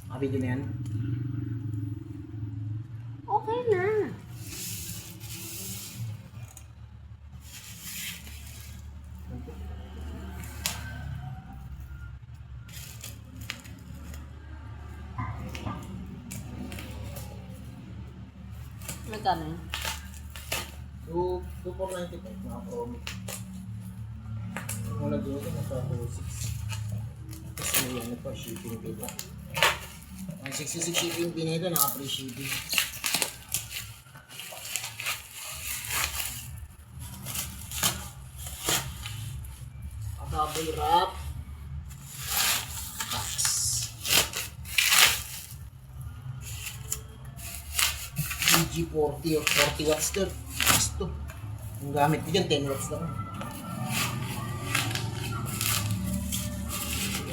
Nakabigyan na yan. Okay na. Magkano yun? 2,495 mga promo. Yung muna dito nasa 2,600. Tapos may ano pa, shipping fee pa. Ang 66 shipping fee na ito, naka-free shipping. A double wrap. Box. DG40 or 40 watts to. Gusto. Ang gamit ko dyan, 10 watts lang.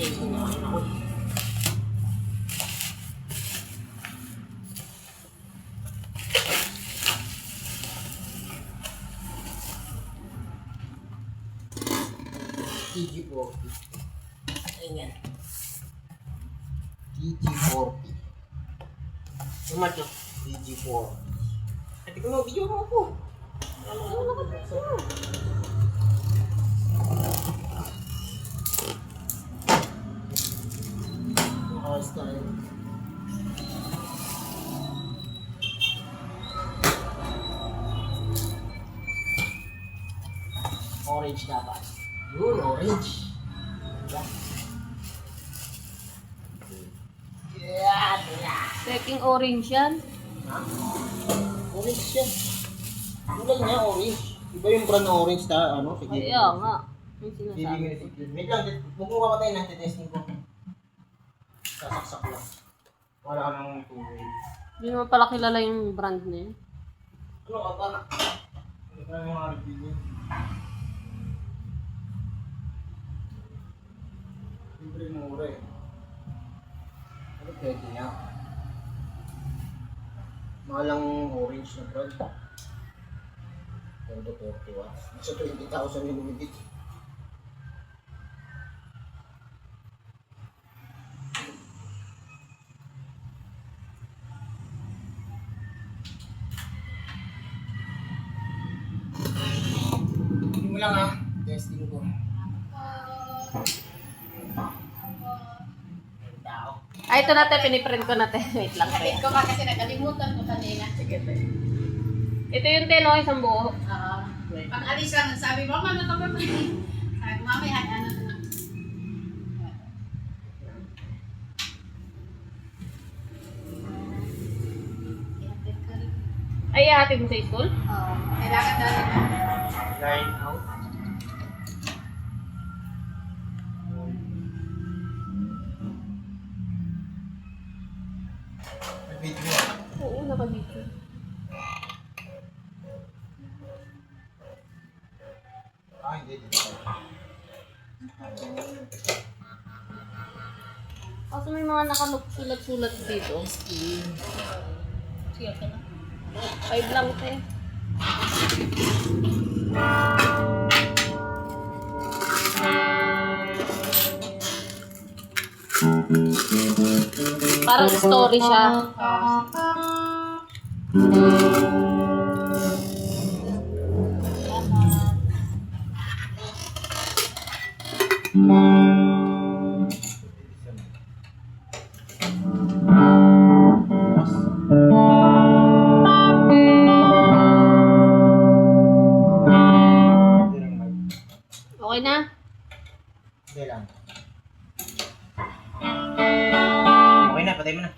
Hinahin ako. DG40. Ayan. DG40. Sumat yun. DG40. Ate ko mo, video mo ako. Ano ka pa siya? Ayos tayo. Orange dapat. Yun, orange. Yeah. Peking orange yan. Ha? Orange yan. Kulay niya, orange. Iba yung brand na orange ta, ano? Sige. Kaya nga. Yung sinasabi ko. Wait lang, bumuha ka tayo na, testing ko. Sasaksak lang. Wala ka nang two-way. Hindi mo pala kilala yung brand na yun. Ano ka ba? Ano ka yung mga review niya? Siyempre mura eh. Ano pwede niya? Malang orange na brand. 10 to 40 watts. Nasa 20,000 yung lumipit. Hindi mo lang ha. Testing ko. Ay, ito natin, piniprint ko natin. Wait lang. Kapit ko ka kasi nakalimutan ko kanina. Sige, te. Ito yung telo, isang buo. Pag alis lang, sabi mo, mama, ito ba? Sabi ko, mama, ano na. Ihatid ko rin. Ay, ihatid mo sa school? Oo. Kailangan dali na. Line out. Video. Oo, nakabito. Ah, hindi. Kaso may mga nakasulat-sulat dito. Sige ka na. 5 lang, te. Parang story siya. Okay na? Hindi lang. Okay na, patay mo na.